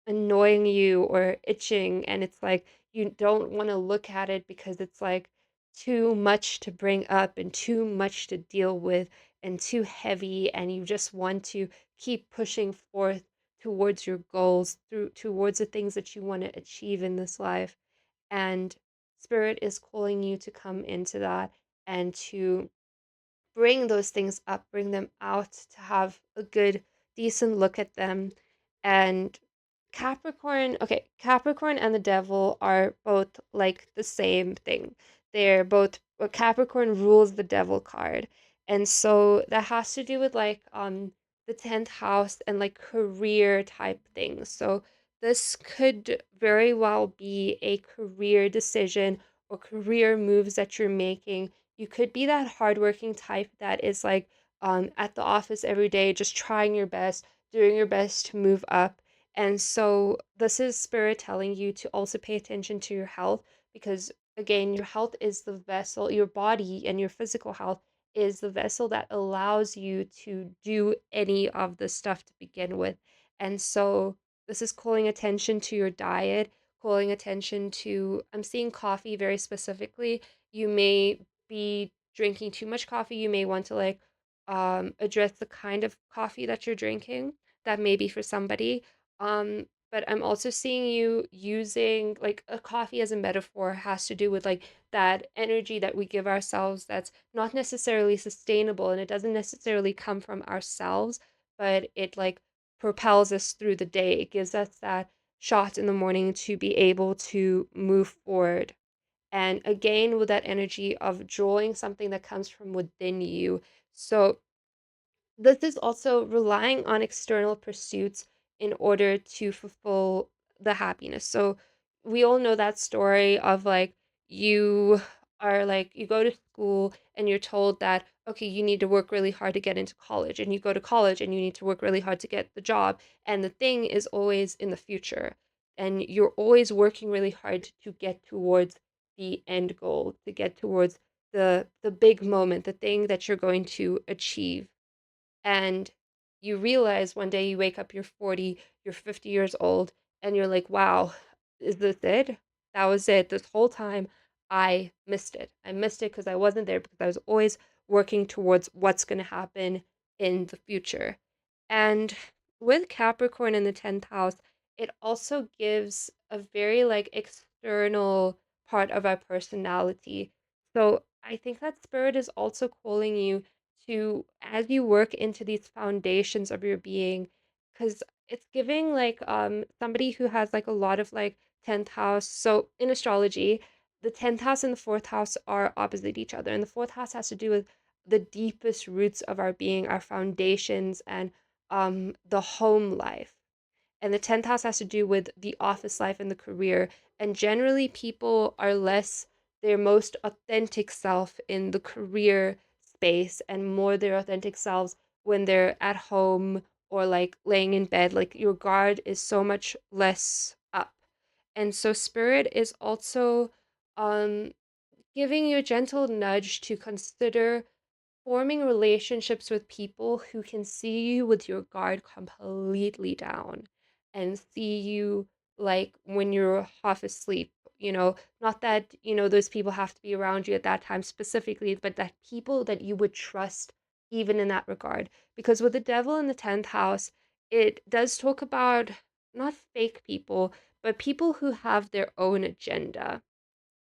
annoying you or itching, and it's like you don't want to look at it because it's like too much to bring up and too much to deal with and too heavy, and you just want to keep pushing forth towards your goals, through towards the things that you want to achieve in this life. And spirit is calling you to come into that and to bring those things up, bring them out, to have a good, decent look at them. And Capricorn, okay, Capricorn and the devil are both like the same thing. They're both, well, Capricorn rules the devil card. And so that has to do with like the 10th house and like career type things. So this could very well be a career decision or career moves that you're making. You could be that hardworking type that is like at the office every day, just trying your best, doing your best to move up. And so this is spirit telling you to also pay attention to your health because again, your health is the vessel, your body and your physical health is the vessel that allows you to do any of the stuff to begin with. And so this is calling attention to your diet, calling attention to, I'm seeing coffee very specifically. You may be drinking too much coffee. You may want to like address the kind of coffee that you're drinking. That may be for somebody. But I'm also seeing you using like a coffee as a metaphor has to do with like that energy that we give ourselves that's not necessarily sustainable and it doesn't necessarily come from ourselves, but it like propels us through the day. It gives us that shot in the morning to be able to move forward. And again, with that energy of drawing something that comes from within you. So this is also relying on external pursuits in order to fulfill the happiness. So we all know that story of like you are like you go to school and you're told that okay, you need to work really hard to get into college, and you go to college and you need to work really hard to get the job, and the thing is always in the future, and you're always working really hard to get towards the end goal, to get towards the big moment, the thing that you're going to achieve. And you realize one day you wake up, you're 40, you're 50 years old, and you're like, wow, is this it? That was it. This whole time I missed it. I missed it because I wasn't there, because I was always working towards what's going to happen in the future. And with Capricorn in the 10th house, it also gives a very like external part of our personality. So I think that spirit is also calling you to, as you work into these foundations of your being, because it's giving like somebody who has like a lot of like 10th house. So in astrology, the 10th house and the 4th house are opposite each other, and the 4th house has to do with the deepest roots of our being, our foundations, and the home life. And the 10th house has to do with the office life and the career. And generally, people are less their most authentic self in the career space, and more their authentic selves when they're at home or like laying in bed. Like your guard is so much less up. And so, spirit is also um, giving you a gentle nudge to consider forming relationships with people who can see you with your guard completely down and see you like when you're half asleep. Not that, those people have to be around you at that time specifically, but that people that you would trust even in that regard. Because with the devil in the 10th house, it does talk about not fake people, but people who have their own agenda,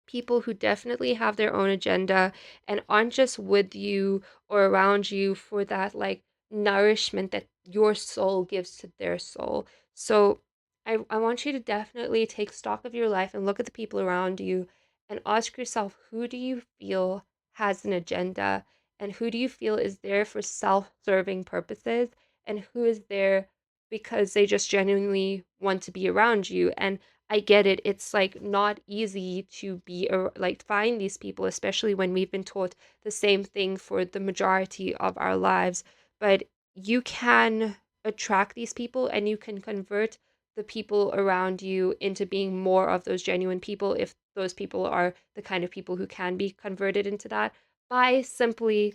people who definitely have their own agenda and aren't just with you or around you for that like nourishment that your soul gives to their soul. So I want you to definitely take stock of your life and look at the people around you and ask yourself, who do you feel has an agenda, and who do you feel is there for self-serving purposes, and who is there because they just genuinely want to be around you. And I get it. It's like not easy to be like find these people, especially when we've been taught the same thing for the majority of our lives. But you can attract these people, and you can convert the people around you into being more of those genuine people, if those people are the kind of people who can be converted into that, by simply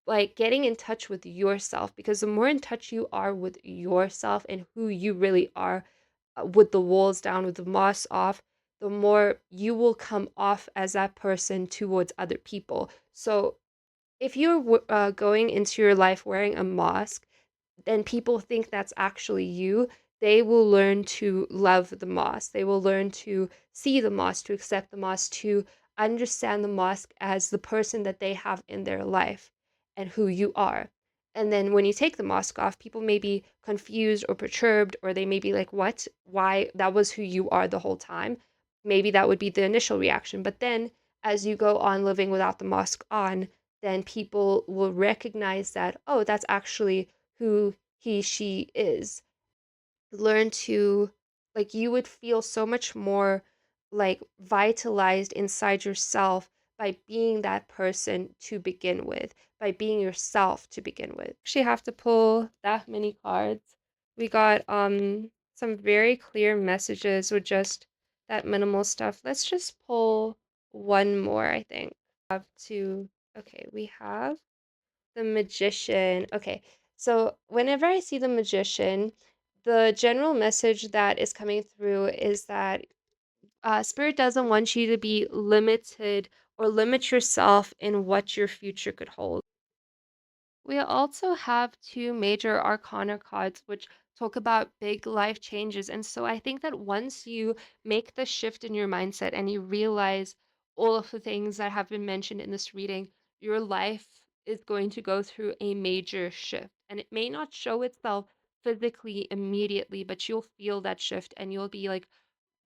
like getting in touch with yourself. Because the more in touch you are with yourself and who you really are, with the walls down, with the mask off, the more you will come off as that person towards other people. So if you're going into your life wearing a mask, and people think that's actually you, they will learn to love the mosque. They will learn to see the mosque, to accept the mosque, to understand the mosque as the person that they have in their life and who you are. And then when you take the mosque off, people may be confused or perturbed, or they may be like, what? Why? That was who you are the whole time. Maybe that would be the initial reaction. But then as you go on living without the mosque on, then people will recognize that, oh, that's actually who she is. Learn to, like, you would feel so much more like vitalized inside yourself by being that person to begin with, by being yourself to begin with. Actually have to pull that many cards. We got some very clear messages with just that minimal stuff. Let's just pull one more, I think. Have to, okay, we have the magician. Okay, so whenever I see the magician, the general message that is coming through is that spirit doesn't want you to be limited or limit yourself in what your future could hold. We also have two major arcana cards which talk about big life changes. And so I think that once you make the shift in your mindset and you realize all of the things that have been mentioned in this reading, your life is going to go through a major shift. And it may not show itself physically immediately, but you'll feel that shift, and you'll be like,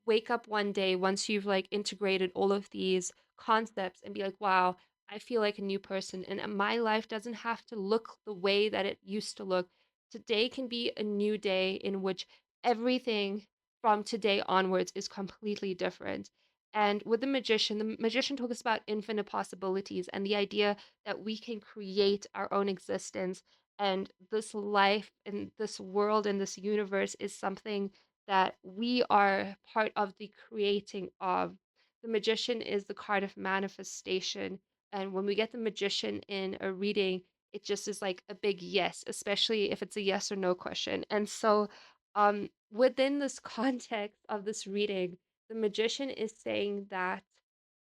wake up one day once you've like integrated all of these concepts and be like, wow, I feel like a new person. And my life doesn't have to look the way that it used to look. Today can be a new day in which everything from today onwards is completely different. And with the magician talks about infinite possibilities and the idea that we can create our own existence. And this life and this world and this universe is something that we are part of the creating of. The magician is the card of manifestation. And when we get the magician in a reading, it just is like a big yes, especially if it's a yes or no question. And so, within this context of this reading, the magician is saying that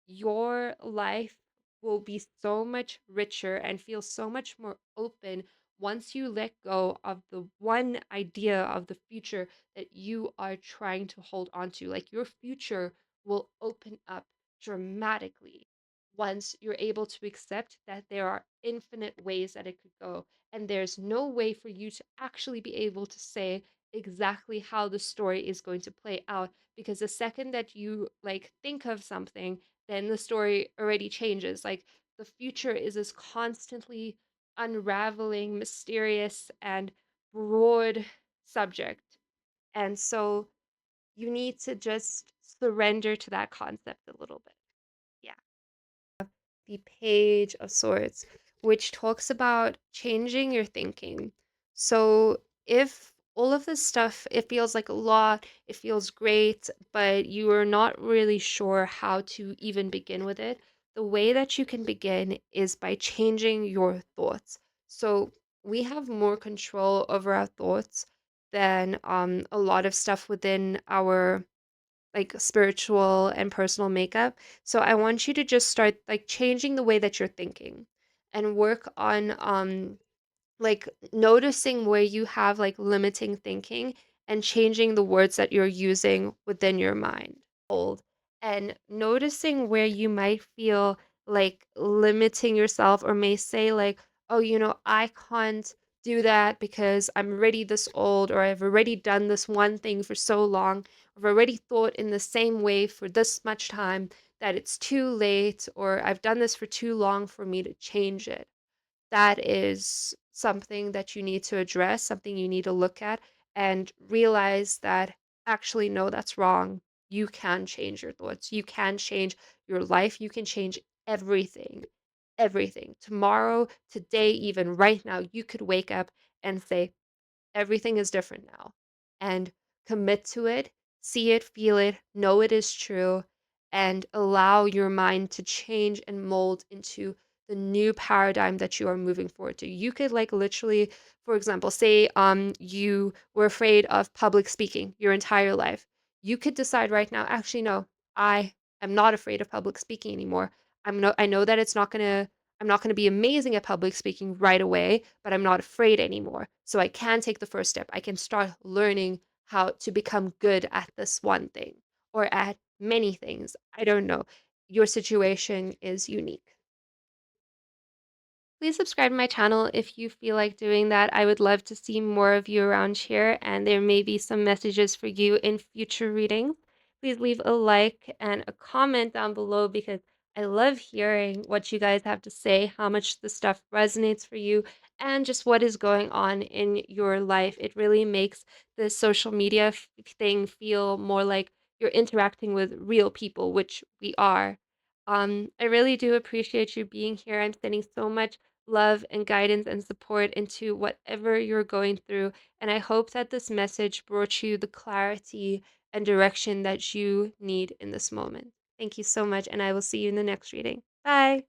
your life will be so much richer and feel so much more open once you let go of the one idea of the future that you are trying to hold on to. Like your future will open up dramatically once you're able to accept that there are infinite ways that it could go. And there's no way for you to actually be able to say exactly how the story is going to play out, because the second that you like think of something, then the story already changes. Like the future is this constantly unraveling, mysterious, and broad subject. And so you need to just surrender to that concept a little bit. Yeah. The Page of Swords, which talks about changing your thinking. So if all of this stuff, it feels like a lot, it feels great, but you are not really sure how to even begin with it, the way that you can begin is by changing your thoughts. So we have more control over our thoughts than a lot of stuff within our like spiritual and personal makeup. So I want you to just start like changing the way that you're thinking and work on like noticing where you have like limiting thinking and changing the words that you're using within your mind. Hold and noticing where you might feel like limiting yourself or may say like, oh, I can't do that because I'm already this old, or I've already done this one thing for so long. I've already thought in the same way for this much time that it's too late, or I've done this for too long for me to change it. That is something that you need to address, something you need to look at and realize that actually, no, that's wrong. You can change your thoughts. You can change your life. You can change everything. Everything. Tomorrow, today, even right now, you could wake up and say, everything is different now. And commit to it, see it, feel it, know it is true, and allow your mind to change and mold into the new paradigm that you are moving forward to. You could like literally, for example, say you were afraid of public speaking your entire life. You could decide right now, actually no, I am not afraid of public speaking anymore. I know that I'm not going to be amazing at public speaking right away, but I'm not afraid anymore. So I can take the first step. I can start learning how to become good at this one thing or at many things. I don't know. Your situation is unique. Please subscribe to my channel if you feel like doing that. I would love to see more of you around here, and there may be some messages for you in future readings. Please leave a like and a comment down below because I love hearing what you guys have to say, how much the stuff resonates for you, and just what is going on in your life. It really makes the social media thing feel more like you're interacting with real people, which we are. I really do appreciate you being here. I'm sending so much love and guidance and support into whatever you're going through. And I hope that this message brought you the clarity and direction that you need in this moment. Thank you so much, and I will see you in the next reading. Bye.